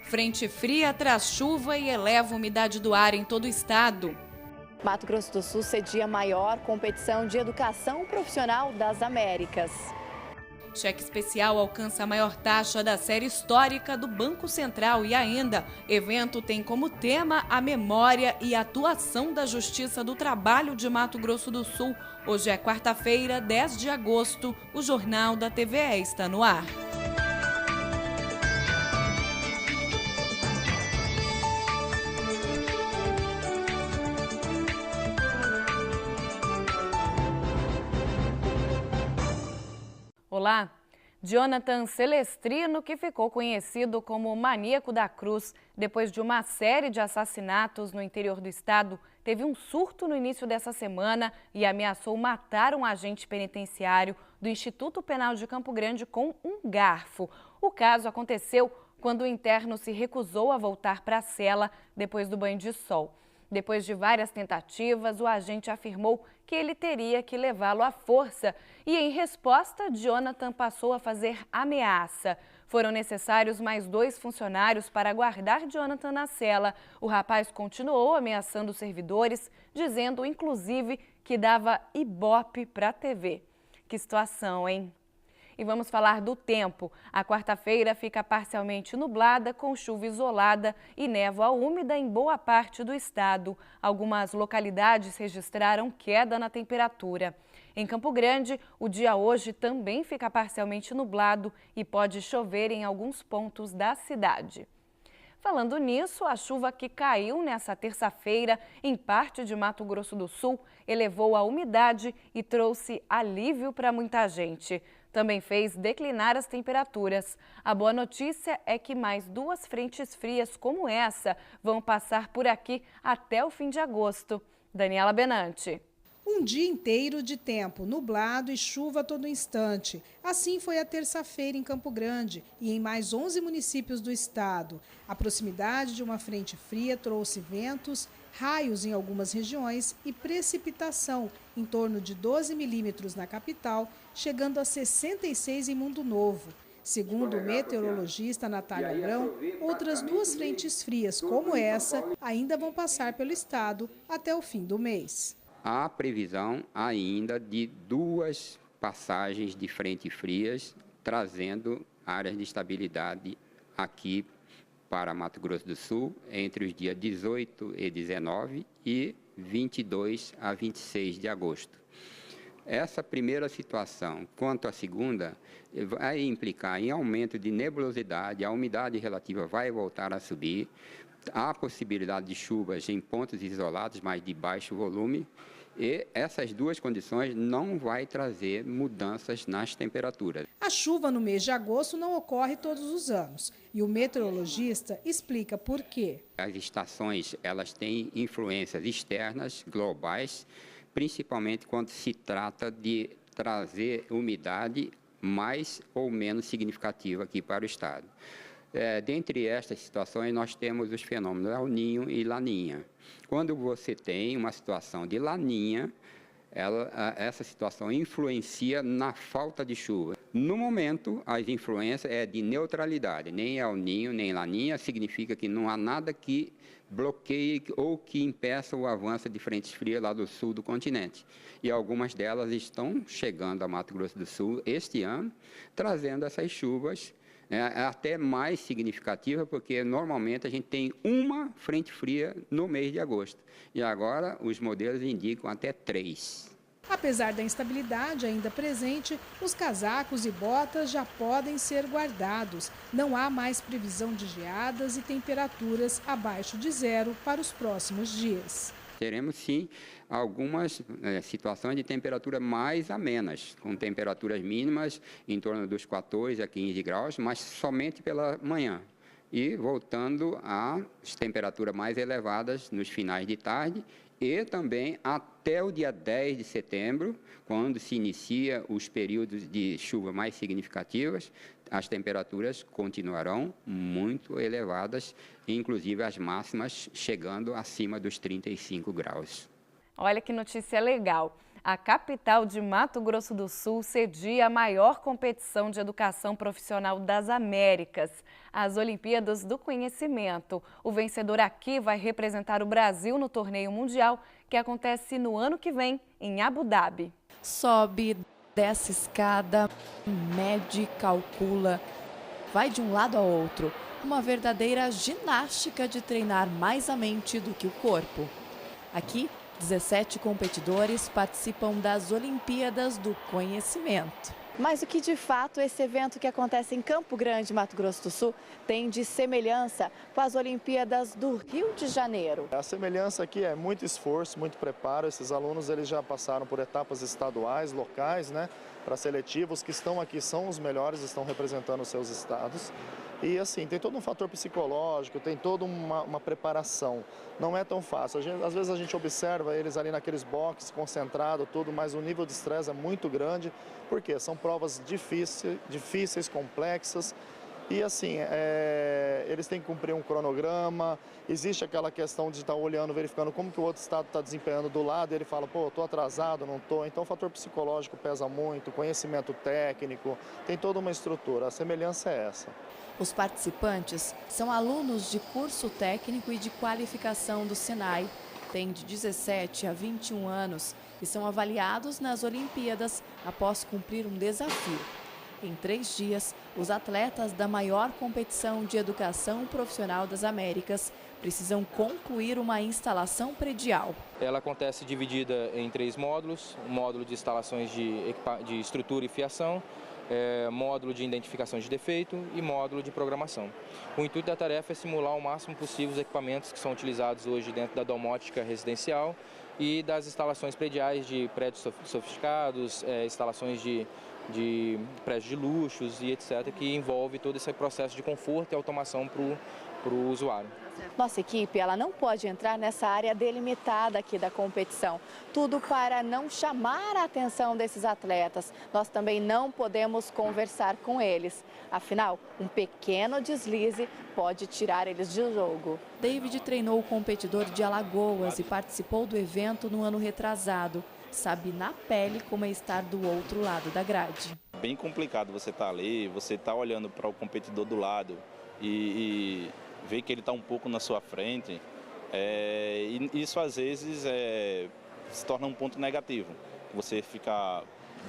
Frente fria traz chuva e eleva a umidade do ar em todo o estado. Mato Grosso do Sul cedia a maior competição de educação profissional das Américas. Cheque especial alcança a maior taxa da série histórica do Banco Central e ainda, evento tem como tema a memória e atuação da Justiça do Trabalho de Mato Grosso do Sul. Hoje é quarta-feira, 10 de agosto, o Jornal da TVE está no ar. Olá! Jonathan Celestrino, que ficou conhecido como o Maníaco da Cruz, depois de uma série de assassinatos no interior do estado, teve um surto no início dessa semana e ameaçou matar um agente penitenciário do Instituto Penal de Campo Grande com um garfo. O caso aconteceu quando o interno se recusou a voltar para a cela depois do banho de sol. Depois de várias tentativas, o agente afirmou que ele teria que levá-lo à força e, em resposta, Jonathan passou a fazer ameaça. Foram necessários mais 2 funcionários para guardar Jonathan na cela. O rapaz continuou ameaçando os servidores, dizendo, inclusive, que dava ibope para a TV. Que situação, hein? E vamos falar do tempo. A quarta-feira fica parcialmente nublada, com chuva isolada e névoa úmida em boa parte do estado. Algumas localidades registraram queda na temperatura. Em Campo Grande, o dia hoje também fica parcialmente nublado e pode chover em alguns pontos da cidade. Falando nisso, a chuva que caiu nessa terça-feira em parte de Mato Grosso do Sul elevou a umidade e trouxe alívio para muita gente. Também fez declinar as temperaturas. A boa notícia é que mais 2 frentes frias como essa vão passar por aqui até o fim de agosto. Daniela Benante. Um dia inteiro de tempo nublado e chuva a todo instante. Assim foi a terça-feira em Campo Grande e em mais 11 municípios do estado. A proximidade de uma frente fria trouxe ventos, raios em algumas regiões e precipitação em torno de 12 milímetros na capital, chegando a 66 em Mundo Novo. Segundo o meteorologista Natália Abrão, outras 2 frentes frias como essa ainda vão passar pelo estado até o fim do mês. Há previsão ainda de 2 passagens de frente frias, trazendo áreas de estabilidade aqui para Mato Grosso do Sul, entre os dias 18 e 19 e 22 a 26 de agosto. Essa primeira situação, quanto à segunda, vai implicar em aumento de nebulosidade, a umidade relativa vai voltar a subir, há possibilidade de chuvas em pontos isolados, mas de baixo volume, e essas 2 condições não vai trazer mudanças nas temperaturas. A chuva no mês de agosto não ocorre todos os anos e o meteorologista explica por quê. As estações, elas têm influências externas, globais, principalmente quando se trata de trazer umidade mais ou menos significativa aqui para o estado. Dentre estas situações, nós temos os fenômenos El Niño e Laninha. Quando você tem uma situação de Laninha, essa situação influencia na falta de chuva. No momento, as influências é de neutralidade, nem El Niño, nem Laninha, significa que não há nada que bloqueie ou que impeça o avanço de frentes frias lá do sul do continente. E algumas delas estão chegando a Mato Grosso do Sul este ano, trazendo essas chuvas até mais significativa, porque normalmente a gente tem uma frente fria no mês de agosto. E agora os modelos indicam até 3. Apesar da instabilidade ainda presente, os casacos e botas já podem ser guardados. Não há mais previsão de geadas e temperaturas abaixo de 0 para os próximos dias. Teremos, sim, algumas situações de temperatura mais amenas, com temperaturas mínimas em torno dos 14 a 15 graus, mas somente pela manhã. E voltando às temperaturas mais elevadas nos finais de tarde e também até o dia 10 de setembro, quando se inicia os períodos de chuva mais significativas, as temperaturas continuarão muito elevadas, inclusive as máximas chegando acima dos 35 graus. Olha que notícia legal. a capital de Mato Grosso do Sul cedia a maior competição de educação profissional das Américas, as Olimpíadas do Conhecimento. O vencedor aqui vai representar o Brasil no torneio mundial, que acontece no ano que vem, em Abu Dhabi. Sobe, desce escada, mede, calcula, vai de um lado ao outro. Uma verdadeira ginástica de treinar mais a mente do que o corpo. Aqui, 17 competidores participam das Olimpíadas do Conhecimento. Mas o que de fato esse evento que acontece em Campo Grande, Mato Grosso do Sul, tem de semelhança com as Olimpíadas do Rio de Janeiro? A semelhança aqui é muito esforço, muito preparo. Esses alunos eles já passaram por etapas estaduais, locais, para seletivos. Que estão aqui são os melhores, estão representando os seus estados. E assim, tem todo um fator psicológico, tem toda uma preparação. Não é tão fácil. Às vezes a gente observa eles ali naqueles boxes, concentrado, tudo, mas o nível de estresse é muito grande. Por quê? São provas difíceis, complexas. E assim, eles têm que cumprir um cronograma, existe aquela questão de estar olhando, verificando como que o outro estado está desempenhando do lado, e ele fala, pô, estou atrasado, não estou. Então o fator psicológico pesa muito, conhecimento técnico, tem toda uma estrutura, a semelhança é essa. Os participantes são alunos de curso técnico e de qualificação do Senai. Têm de 17 a 21 anos e são avaliados nas Olimpíadas após cumprir um desafio. Em 3 dias, os atletas da maior competição de educação profissional das Américas precisam concluir uma instalação predial. Ela acontece dividida em 3 módulos, um módulo de instalações de estrutura e fiação, módulo de identificação de defeito e módulo de programação. O intuito da tarefa é simular o máximo possível os equipamentos que são utilizados hoje dentro da domótica residencial e das instalações prediais de prédios sofisticados, instalações de prédios de luxos e etc., que envolve todo esse processo de conforto e automação para o usuário. Nossa equipe ela não pode entrar nessa área delimitada aqui da competição. Tudo para não chamar a atenção desses atletas. Nós também não podemos conversar com eles. Afinal, um pequeno deslize pode tirar eles de jogo. David treinou o competidor de Alagoas e participou do evento no ano retrasado. Sabe na pele como é estar do outro lado da grade. Bem complicado você estar ali, você está olhando para o competidor do lado e ver que ele está um pouco na sua frente, e isso às vezes se torna um ponto negativo. Você fica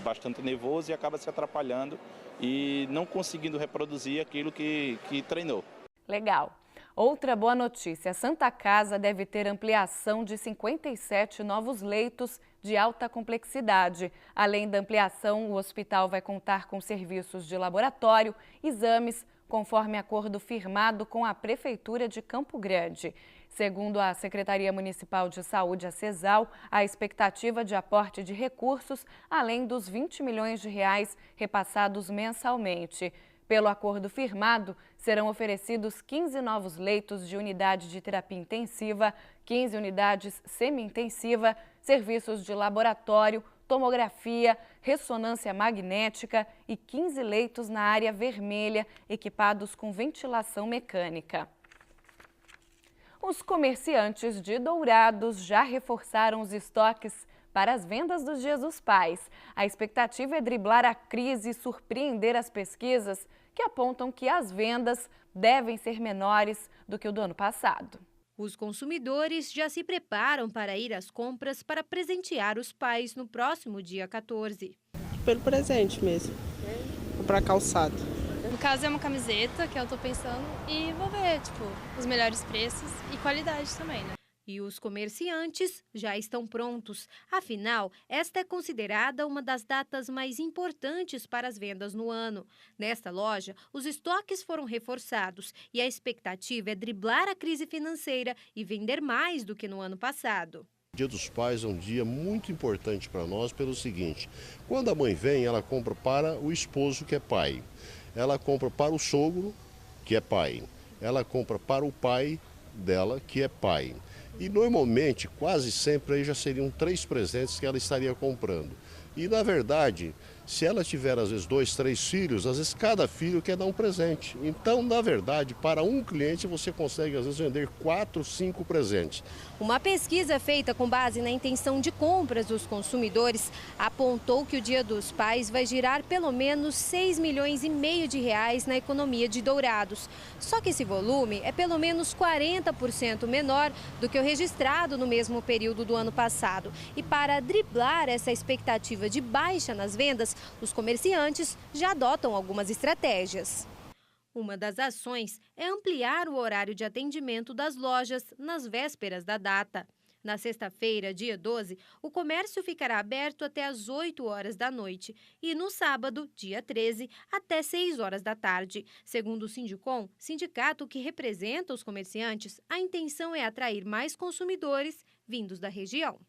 bastante nervoso e acaba se atrapalhando e não conseguindo reproduzir aquilo que treinou. Legal. Outra boa notícia, a Santa Casa deve ter ampliação de 57 novos leitos de alta complexidade. Além da ampliação, o hospital vai contar com serviços de laboratório, exames, conforme acordo firmado com a Prefeitura de Campo Grande. Segundo a Secretaria Municipal de Saúde, a CESAL, a expectativa de aporte de recursos, além dos 20 milhões de reais repassados mensalmente. Pelo acordo firmado, serão oferecidos 15 novos leitos de unidade de terapia intensiva, 15 unidades semi-intensiva, serviços de laboratório, tomografia, ressonância magnética e 15 leitos na área vermelha, equipados com ventilação mecânica. Os comerciantes de Dourados já reforçaram os estoques para as vendas dos Dias dos Pais. A expectativa é driblar a crise e surpreender as pesquisas que apontam que as vendas devem ser menores do que o do ano passado. Os consumidores já se preparam para ir às compras para presentear os pais no próximo dia 14. Pelo presente mesmo, comprar calçado. No caso é uma camiseta que eu tô pensando e vou ver, os melhores preços e qualidade também, né? E os comerciantes já estão prontos. Afinal, esta é considerada uma das datas mais importantes para as vendas no ano. Nesta loja, os estoques foram reforçados e a expectativa é driblar a crise financeira e vender mais do que no ano passado. O Dia dos Pais é um dia muito importante para nós pelo seguinte: quando a mãe vem, ela compra para o esposo, que é pai. Ela compra para o sogro, que é pai. Ela compra para o pai dela, que é pai. E normalmente, quase sempre, aí já seriam 3 presentes que ela estaria comprando. E na verdade, Se ela tiver, às vezes, 2, 3 filhos, às vezes cada filho quer dar um presente. Então, na verdade, para um cliente, você consegue, às vezes, vender 4, 5 presentes. Uma pesquisa feita com base na intenção de compras dos consumidores apontou que o Dia dos Pais vai girar pelo menos 6,5 milhões de reais na economia de Dourados. Só que esse volume é pelo menos 40% menor do que o registrado no mesmo período do ano passado. E para driblar essa expectativa de baixa nas vendas, os comerciantes já adotam algumas estratégias. Uma das ações é ampliar o horário de atendimento das lojas nas vésperas da data. Na sexta-feira, dia 12, o comércio ficará aberto até às 8 horas da noite e no sábado, dia 13, até 6 horas da tarde. Segundo o Sindicom, sindicato que representa os comerciantes, a intenção é atrair mais consumidores vindos da região.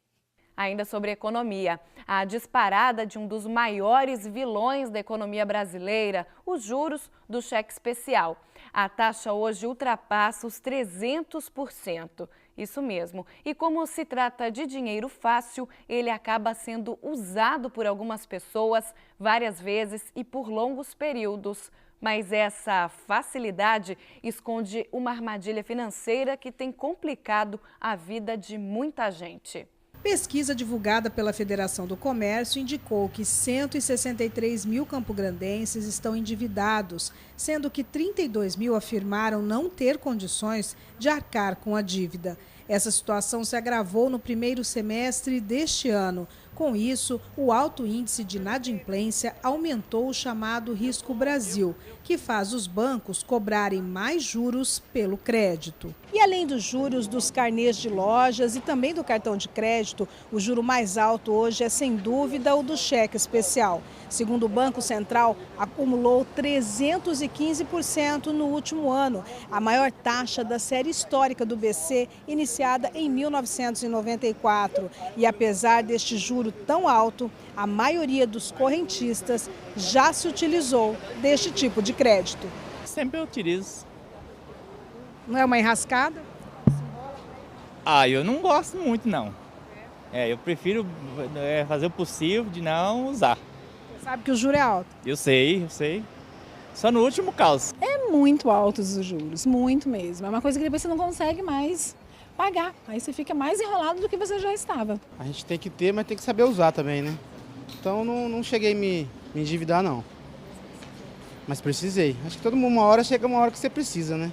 Ainda sobre economia, a disparada de um dos maiores vilões da economia brasileira, os juros do cheque especial. A taxa hoje ultrapassa os 300%. Isso mesmo. E como se trata de dinheiro fácil, ele acaba sendo usado por algumas pessoas várias vezes e por longos períodos. Mas essa facilidade esconde uma armadilha financeira que tem complicado a vida de muita gente. Pesquisa divulgada pela Federação do Comércio indicou que 163 mil campograndenses estão endividados, sendo que 32 mil afirmaram não ter condições de arcar com a dívida. Essa situação se agravou no primeiro semestre deste ano. Com isso, o alto índice de inadimplência aumentou o chamado Risco Brasil, que faz os bancos cobrarem mais juros pelo crédito. E além dos juros dos carnês de lojas e também do cartão de crédito, o juro mais alto hoje é, sem dúvida, o do cheque especial. Segundo o Banco Central, acumulou 315% no último ano, a maior taxa da série histórica do BC, iniciada em 1994. E apesar deste juro tão alto, a maioria dos correntistas já se utilizou deste tipo de crédito. Sempre eu utilizo. Não é uma enrascada? Eu não gosto muito, não. Eu prefiro fazer o possível de não usar. Você sabe que o juro é alto? Eu sei. Só no último caso. É muito altos os juros, muito mesmo. É uma coisa que depois você não consegue mais pagar. Aí você fica mais enrolado do que você já estava. A gente tem que ter, mas tem que saber usar também, né? Então não cheguei a me endividar, não. Mas precisei. Acho que todo mundo, chega uma hora que você precisa, né?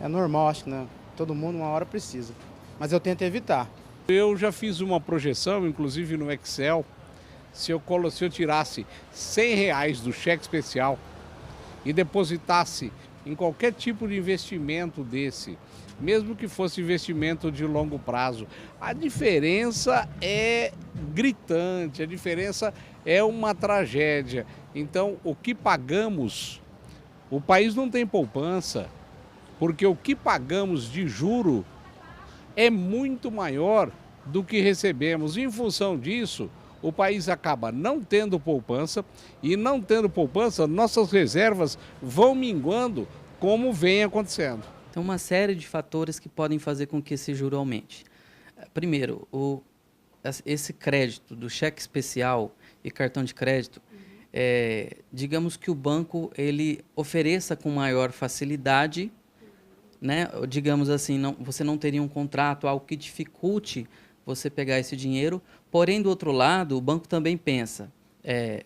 É normal, acho que né? Todo mundo uma hora precisa. Mas eu tento evitar. Eu já fiz uma projeção, inclusive no Excel, se eu tirasse R$100 do cheque especial e depositasse em qualquer tipo de investimento desse, mesmo que fosse investimento de longo prazo, a diferença é gritante, a diferença é uma tragédia. Então, o que pagamos, o país não tem poupança, porque o que pagamos de juro é muito maior do que recebemos. Em função disso, o país acaba não tendo poupança e não tendo poupança, nossas reservas vão minguando, como vem acontecendo. Tem uma série de fatores que podem fazer com que esse juro aumente. Primeiro, esse crédito do cheque especial e cartão de crédito, digamos que o banco ele ofereça com maior facilidade, né? Digamos assim, você não teria um contrato, algo que dificulte você pegar esse dinheiro. Porém, do outro lado, o banco também pensa,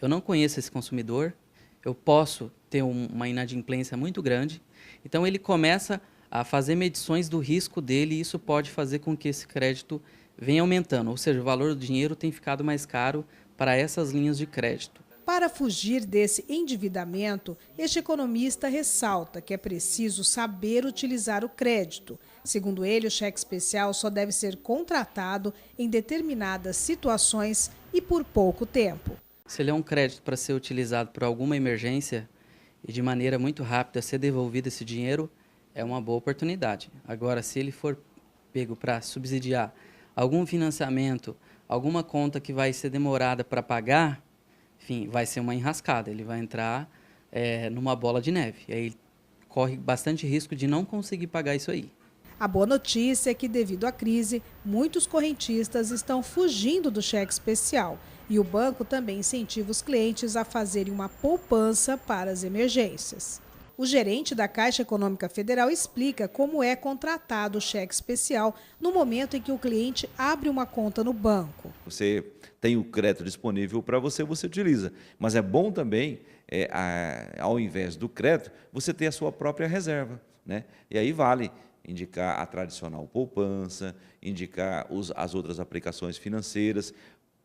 eu não conheço esse consumidor, eu posso ter uma inadimplência muito grande. Então, ele começa a fazer medições do risco dele e isso pode fazer com que esse crédito venha aumentando. Ou seja, o valor do dinheiro tem ficado mais caro para essas linhas de crédito. Para fugir desse endividamento, este economista ressalta que é preciso saber utilizar o crédito. Segundo ele, o cheque especial só deve ser contratado em determinadas situações e por pouco tempo. Se ele é um crédito para ser utilizado por alguma emergência e de maneira muito rápida ser devolvido esse dinheiro, é uma boa oportunidade. Agora, se ele for pego para subsidiar algum financiamento, alguma conta que vai ser demorada para pagar, enfim, vai ser uma enrascada, ele vai entrar numa bola de neve. E aí ele corre bastante risco de não conseguir pagar isso aí. A boa notícia é que, devido à crise, muitos correntistas estão fugindo do cheque especial. E o banco também incentiva os clientes a fazerem uma poupança para as emergências. O gerente da Caixa Econômica Federal explica como é contratado o cheque especial no momento em que o cliente abre uma conta no banco. Você tem o crédito disponível para você, você utiliza. Mas é bom também, ao invés do crédito, você ter a sua própria reserva, né? E aí vale indicar a tradicional poupança, indicar as outras aplicações financeiras.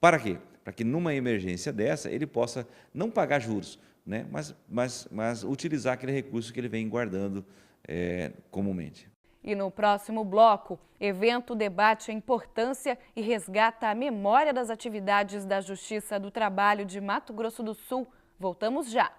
Para quê? Para que numa emergência dessa ele possa não pagar juros, né? mas utilizar aquele recurso que ele vem guardando comumente. E no próximo bloco, evento debate a importância e resgata a memória das atividades da Justiça do Trabalho de Mato Grosso do Sul. Voltamos já.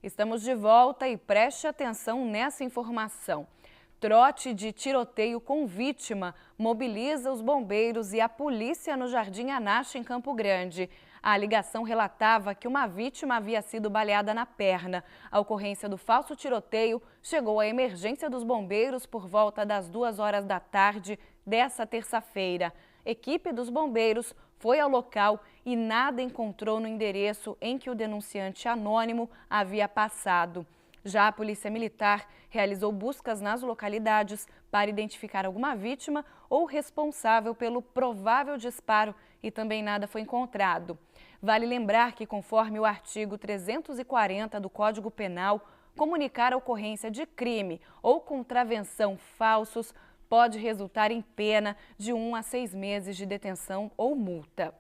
Estamos de volta e preste atenção nessa informação. Trote de tiroteio com vítima mobiliza os bombeiros e a polícia no Jardim Anache, em Campo Grande. A ligação relatava que uma vítima havia sido baleada na perna. A ocorrência do falso tiroteio chegou à emergência dos bombeiros por volta das 2 horas da tarde dessa terça-feira. Equipe dos bombeiros foi ao local e nada encontrou no endereço em que o denunciante anônimo havia passado. Já a Polícia Militar realizou buscas nas localidades para identificar alguma vítima ou responsável pelo provável disparo e também nada foi encontrado. Vale lembrar que, conforme o artigo 340 do Código Penal, comunicar a ocorrência de crime ou contravenção falsos pode resultar em pena de 1 a 6 meses de detenção ou multa.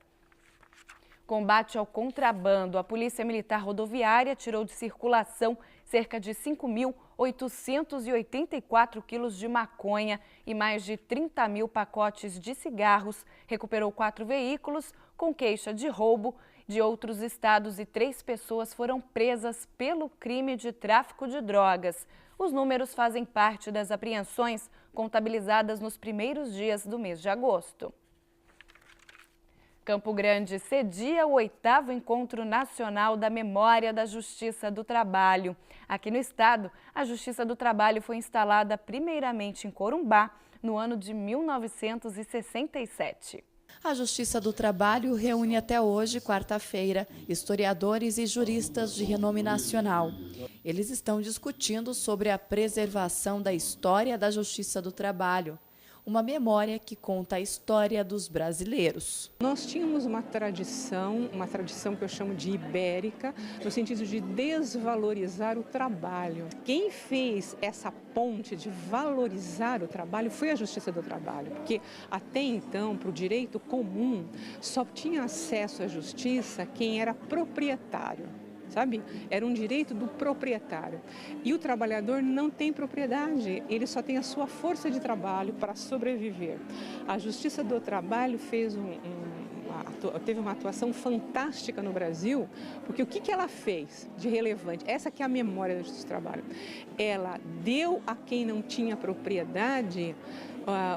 Combate ao contrabando. A Polícia Militar Rodoviária tirou de circulação cerca de 5.884 quilos de maconha e mais de 30 mil pacotes de cigarros, recuperou 4 veículos com queixa de roubo de outros estados e 3 pessoas foram presas pelo crime de tráfico de drogas. Os números fazem parte das apreensões contabilizadas nos primeiros dias do mês de agosto. Campo Grande cedia o 8º Encontro Nacional da Memória da Justiça do Trabalho. Aqui no estado, a Justiça do Trabalho foi instalada primeiramente em Corumbá, no ano de 1967. A Justiça do Trabalho reúne até hoje, quarta-feira, historiadores e juristas de renome nacional. Eles estão discutindo sobre a preservação da história da Justiça do Trabalho, uma memória que conta a história dos brasileiros. Nós tínhamos uma tradição que eu chamo de ibérica, no sentido de desvalorizar o trabalho. Quem fez essa ponte de valorizar o trabalho foi a Justiça do Trabalho, porque até então, para o direito comum, só tinha acesso à justiça quem era proprietário. Sabe? Era um direito do proprietário. E o trabalhador não tem propriedade, ele só tem a sua força de trabalho para sobreviver. A Justiça do Trabalho teve uma atuação fantástica no Brasil, porque o que ela fez de relevante? Essa que é a memória da Justiça do Trabalho. Ela deu a quem não tinha propriedade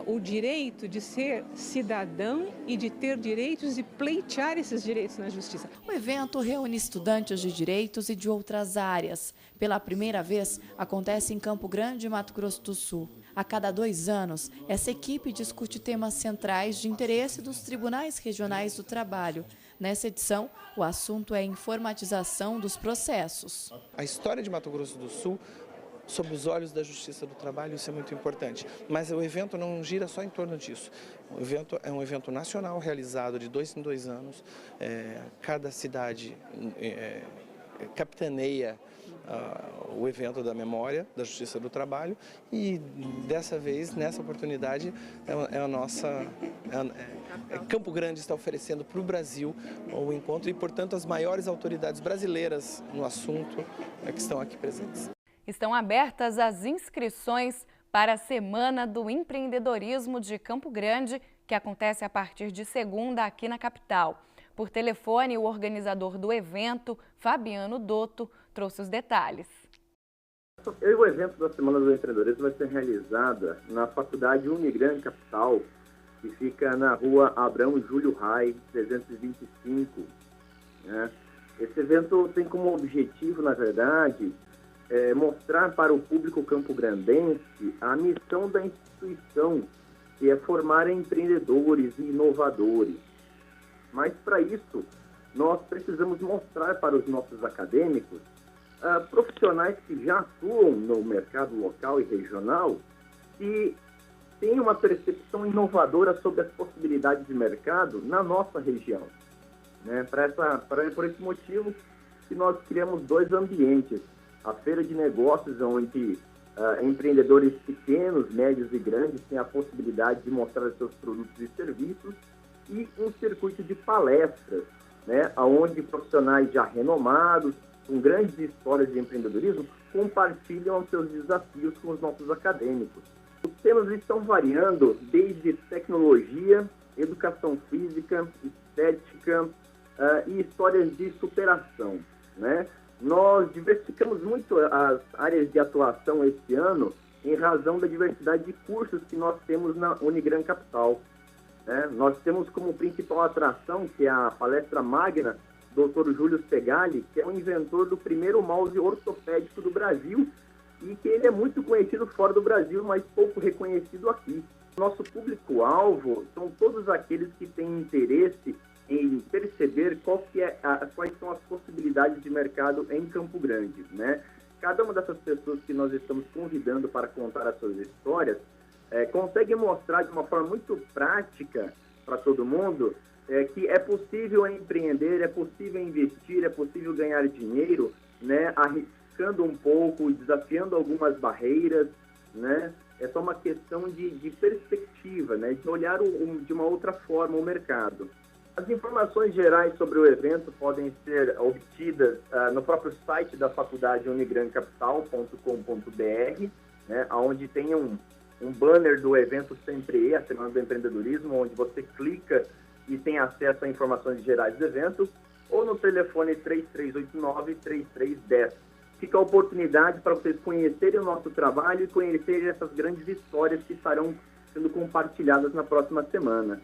o direito de ser cidadão e de ter direitos e pleitear esses direitos na justiça. O evento reúne estudantes de direitos e de outras áreas. Pela primeira vez, acontece em Campo Grande, Mato Grosso do Sul. A cada 2 anos, essa equipe discute temas centrais de interesse dos tribunais regionais do trabalho. Nessa edição, o assunto é a informatização dos processos. A história de Mato Grosso do Sul, sob os olhos da Justiça do Trabalho, isso é muito importante. Mas o evento não gira só em torno disso. O evento é um evento nacional realizado de 2 em 2 anos. Cada cidade capitaneia o evento da memória da Justiça do Trabalho e dessa vez, nessa oportunidade, Campo Grande está oferecendo para o Brasil o encontro e, portanto, as maiores autoridades brasileiras no assunto que estão aqui presentes. Estão abertas as inscrições para a Semana do Empreendedorismo de Campo Grande, que acontece a partir de segunda aqui na capital. Por telefone, o organizador do evento, Fabiano Dotto, trouxe os detalhes. O evento da Semana do Empreendedorismo vai ser realizado na Faculdade Unigrande Capital, que fica na rua Abrão Júlio Rai, 325. Né? Esse evento tem como objetivo, na verdade, mostrar para o público campograndense a missão da instituição, que é formar empreendedores e inovadores. Mas, para isso, nós precisamos mostrar para os nossos acadêmicos profissionais que já atuam no mercado local e regional e têm uma percepção inovadora sobre as possibilidades de mercado na nossa região. Né? Por esse motivo que nós criamos 2 ambientes. A Feira de Negócios, onde empreendedores pequenos, médios e grandes têm a possibilidade de mostrar seus produtos e serviços, e um circuito de palestras, né? Onde profissionais já renomados, com grandes histórias de empreendedorismo, compartilham seus desafios com os nossos acadêmicos. Os temas estão variando desde tecnologia, educação física, estética e histórias de superação, né? Nós diversificamos muito as áreas de atuação esse ano em razão da diversidade de cursos que nós temos na Unigrande Capital. Né? Nós temos como principal atração, que é a palestra magna, Dr. Júlio Segali, que é o inventor do primeiro mouse ortopédico do Brasil e que ele é muito conhecido fora do Brasil, mas pouco reconhecido aqui. Nosso público-alvo são todos aqueles que têm interesse em perceber quais são as possibilidades de mercado em Campo Grande, né? Cada uma dessas pessoas que nós estamos convidando para contar as suas histórias consegue mostrar de uma forma muito prática para todo mundo que é possível empreender, é possível investir, é possível ganhar dinheiro, né? Arriscando um pouco, desafiando algumas barreiras, né? É só uma questão de perspectiva, né? De olhar de uma outra forma o mercado. As informações gerais sobre o evento podem ser obtidas no próprio site da faculdade unigrandecapital.com.br, né, onde tem um banner do evento Sempre a Semana do Empreendedorismo, onde você clica e tem acesso a informações gerais do evento, ou no telefone 3389-3310. Fica a oportunidade para vocês conhecerem o nosso trabalho e conhecerem essas grandes histórias que estarão sendo compartilhadas na próxima semana.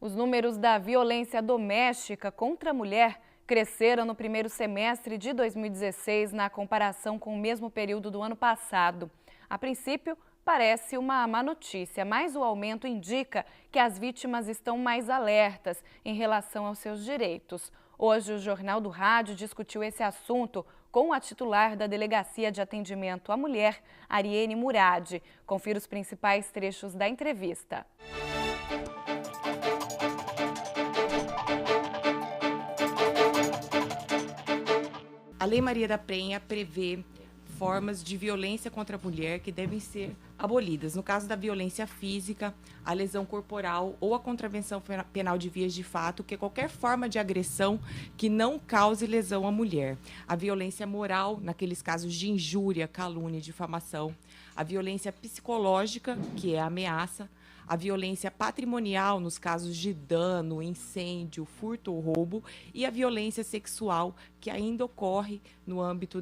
Os números da violência doméstica contra a mulher cresceram no primeiro semestre de 2016 na comparação com o mesmo período do ano passado. A princípio, parece uma má notícia, mas o aumento indica que as vítimas estão mais alertas em relação aos seus direitos. Hoje, o Jornal do Rádio discutiu esse assunto com a titular da Delegacia de Atendimento à Mulher, Ariene Murad. Confira os principais trechos da entrevista. A Lei Maria da Penha prevê formas de violência contra a mulher que devem ser abolidas. No caso da violência física, a lesão corporal ou a contravenção penal de vias de fato, que é qualquer forma de agressão que não cause lesão à mulher. A violência moral, naqueles casos de injúria, calúnia e difamação. A violência psicológica, que é a ameaça. A violência patrimonial, nos casos de dano, incêndio, furto ou roubo, e a violência sexual, que ainda ocorre no âmbito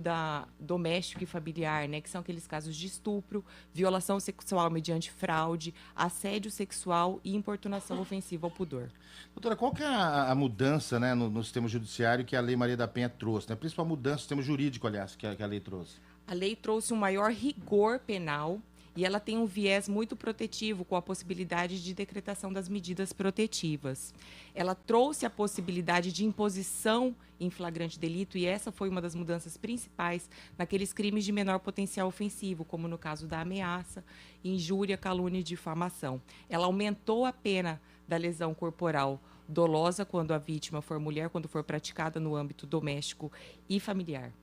doméstico e familiar, né, que são aqueles casos de estupro, violação sexual mediante fraude, assédio sexual e importunação ofensiva ao pudor. Doutora, qual que é a mudança, né, no sistema judiciário que a Lei Maria da Penha trouxe? Né? A principal mudança no sistema jurídico, aliás, que a lei trouxe. A lei trouxe um maior rigor penal. E ela tem um viés muito protetivo, com a possibilidade de decretação das medidas protetivas. Ela trouxe a possibilidade de imposição em flagrante delito, e essa foi uma das mudanças principais naqueles crimes de menor potencial ofensivo, como no caso da ameaça, injúria, calúnia e difamação. Ela aumentou a pena da lesão corporal dolosa quando a vítima for mulher, quando for praticada no âmbito doméstico e familiar.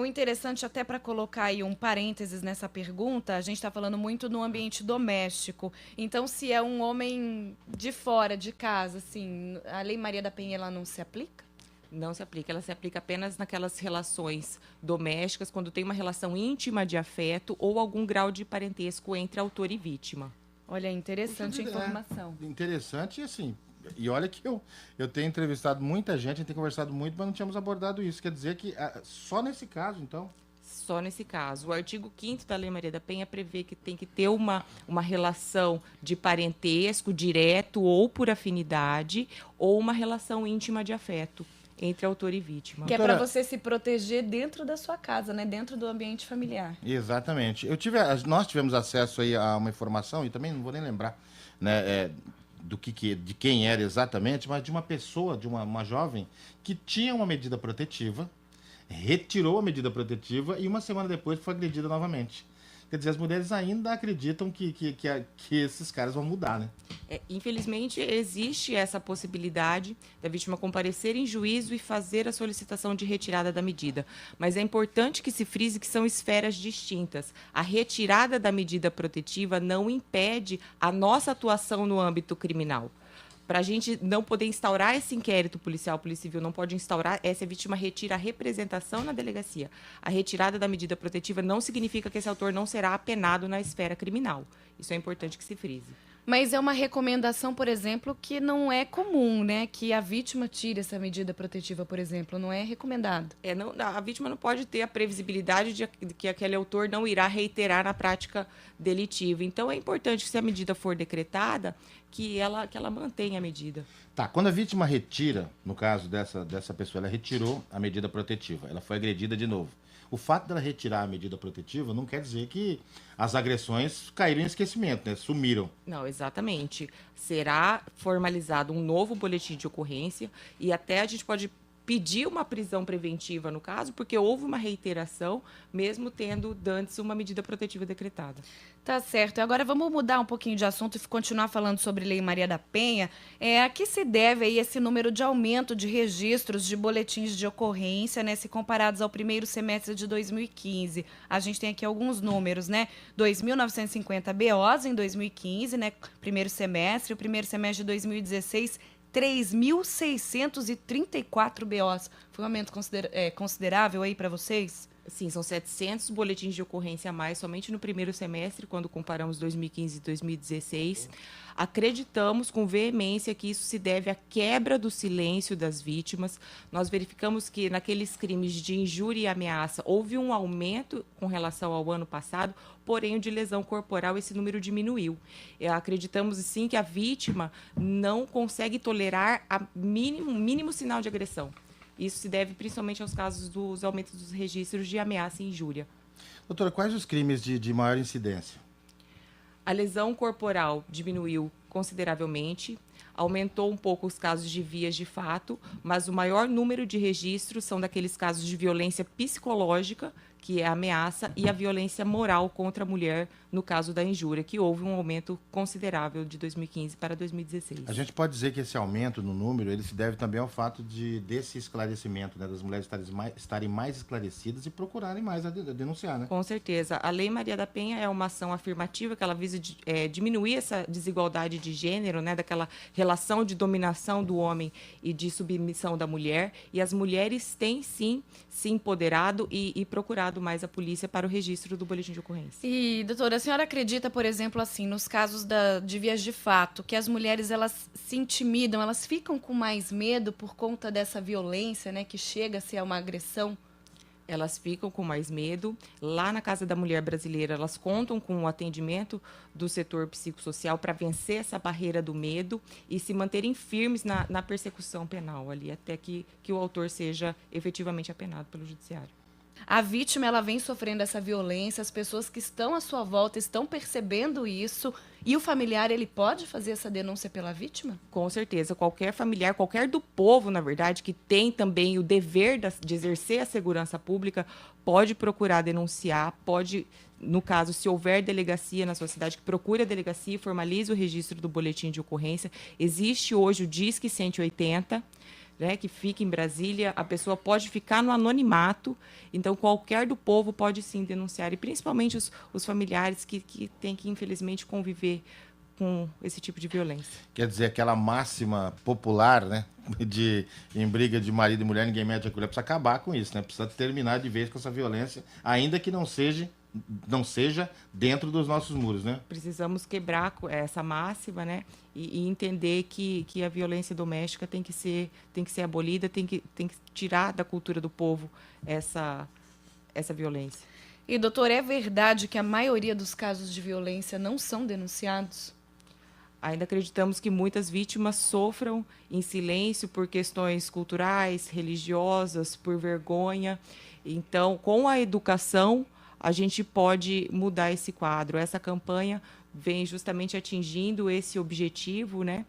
O interessante, até para colocar aí um parênteses nessa pergunta, a gente está falando muito no ambiente doméstico. Então, se é um homem de fora de casa, assim, a Lei Maria da Penha ela não se aplica? Não se aplica, ela se aplica apenas naquelas relações domésticas, quando tem uma relação íntima de afeto ou algum grau de parentesco entre autor e vítima. Olha, interessante a informação. Interessante, e assim, e olha que eu tenho entrevistado muita gente, a gente tem conversado muito, mas não tínhamos abordado isso. Quer dizer que só nesse caso, então... Só nesse caso. O artigo 5º da Lei Maria da Penha prevê que tem que ter uma relação de parentesco direto ou por afinidade, ou uma relação íntima de afeto entre autor e vítima. Que é para você se proteger dentro da sua casa, né? Dentro do ambiente familiar. Exatamente. Nós tivemos acesso aí a uma informação, e também não vou nem lembrar, né, de quem era exatamente, mas de uma pessoa, de uma jovem, que tinha uma medida protetiva, retirou a medida protetiva e uma semana depois foi agredida novamente. Quer dizer, as mulheres ainda acreditam que esses caras vão mudar, né? Infelizmente, existe essa possibilidade da vítima comparecer em juízo e fazer a solicitação de retirada da medida. Mas é importante que se frise que são esferas distintas. A retirada da medida protetiva não impede a nossa atuação no âmbito criminal. Para a gente não poder instaurar esse inquérito policial, a Polícia Civil não pode instaurar, essa vítima retira a representação na delegacia. A retirada da medida protetiva não significa que esse autor não será apenado na esfera criminal. Isso é importante que se frise. Mas é uma recomendação, por exemplo, que não é comum, né? Que a vítima tire essa medida protetiva, por exemplo. Não é recomendado. A vítima não pode ter a previsibilidade de que aquele autor não irá reiterar na prática delitiva. Então, é importante que, se a medida for decretada, que ela mantenha a medida. Tá, quando a vítima retira, no caso dessa pessoa, ela retirou a medida protetiva, ela foi agredida de novo. O fato dela retirar a medida protetiva não quer dizer que as agressões caíram em esquecimento, né? Sumiram. Não, exatamente. Será formalizado um novo boletim de ocorrência e até a gente pode pedir uma prisão preventiva no caso, porque houve uma reiteração, mesmo tendo antes uma medida protetiva decretada. Tá certo. Agora vamos mudar um pouquinho de assunto e continuar falando sobre Lei Maria da Penha. A que se deve aí esse número de aumento de registros de boletins de ocorrência, né, se comparados ao primeiro semestre de 2015? A gente tem aqui alguns números, né? 2.950 BOs em 2015, né, primeiro semestre. O primeiro semestre de 2016, 3.634 BOs. Foi um aumento considerável aí para vocês? Sim, são 700 boletins de ocorrência a mais somente no primeiro semestre, quando comparamos 2015 e 2016. Acreditamos com veemência que isso se deve à quebra do silêncio das vítimas. Nós verificamos que naqueles crimes de injúria e ameaça houve um aumento com relação ao ano passado, porém o de lesão corporal esse número diminuiu. Acreditamos sim que a vítima não consegue tolerar mínimo sinal de agressão. Isso se deve principalmente aos casos dos aumentos dos registros de ameaça e injúria. Doutora, quais os crimes de maior incidência? A lesão corporal diminuiu consideravelmente, aumentou um pouco os casos de vias de fato, mas o maior número de registros são daqueles casos de violência psicológica, que é a ameaça, e a violência moral contra a mulher, no caso da injúria, que houve um aumento considerável de 2015 para 2016. A gente pode dizer que esse aumento no número, ele se deve também ao fato desse esclarecimento, né, das mulheres estarem mais esclarecidas e procurarem mais a denunciar, né? Com certeza. A Lei Maria da Penha é uma ação afirmativa que ela visa diminuir essa desigualdade de gênero, né, daquela relação de dominação do homem e de submissão da mulher, e as mulheres têm sim se empoderado e procurado mais a polícia para o registro do boletim de ocorrência. E, doutora, a senhora acredita, por exemplo, assim, nos casos de vias de fato, que as mulheres elas se intimidam, elas ficam com mais medo por conta dessa violência, né, que chega a ser uma agressão? Elas ficam com mais medo. Lá na Casa da Mulher Brasileira, elas contam com o atendimento do setor psicossocial para vencer essa barreira do medo e se manterem firmes na persecução penal ali, até que o autor seja efetivamente apenado pelo judiciário. A vítima ela vem sofrendo essa violência, as pessoas que estão à sua volta estão percebendo isso, e o familiar ele pode fazer essa denúncia pela vítima? Com certeza, qualquer familiar, qualquer do povo, na verdade, que tem também o dever de exercer a segurança pública, pode procurar denunciar, pode, no caso, se houver delegacia na sua cidade, que procure a delegacia e formalize o registro do boletim de ocorrência. Existe hoje o Disque 180, né, que fica em Brasília, a pessoa pode ficar no anonimato, então qualquer do povo pode sim denunciar, e principalmente os familiares que têm que, infelizmente, conviver com esse tipo de violência. Quer dizer, aquela máxima popular, né, em briga de marido e mulher, ninguém mete a colher, precisa acabar com isso, né? Precisa terminar de vez com essa violência, ainda que não seja dentro dos nossos muros, né? Precisamos quebrar essa máxima, né? E entender que a violência doméstica tem que ser abolida, tem que tirar da cultura do povo essa violência. E, doutor, é verdade que a maioria dos casos de violência não são denunciados? Ainda acreditamos que muitas vítimas sofram em silêncio por questões culturais, religiosas, por vergonha. Então, com a educação, a gente pode mudar esse quadro. Essa campanha vem justamente atingindo esse objetivo, né?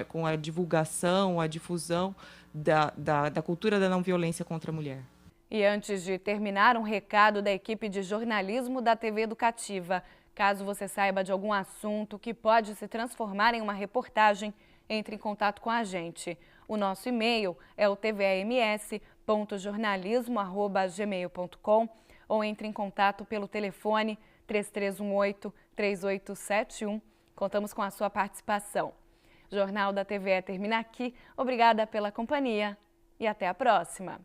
Com a divulgação, a difusão da cultura da não violência contra a mulher. E antes de terminar, um recado da equipe de jornalismo da TV Educativa. Caso você saiba de algum assunto que pode se transformar em uma reportagem, entre em contato com a gente. O nosso e-mail é o tvams.jornalismo@gmail.com ou entre em contato pelo telefone 3318-3871. Contamos com a sua participação. O Jornal da TVE termina aqui. Obrigada pela companhia e até a próxima.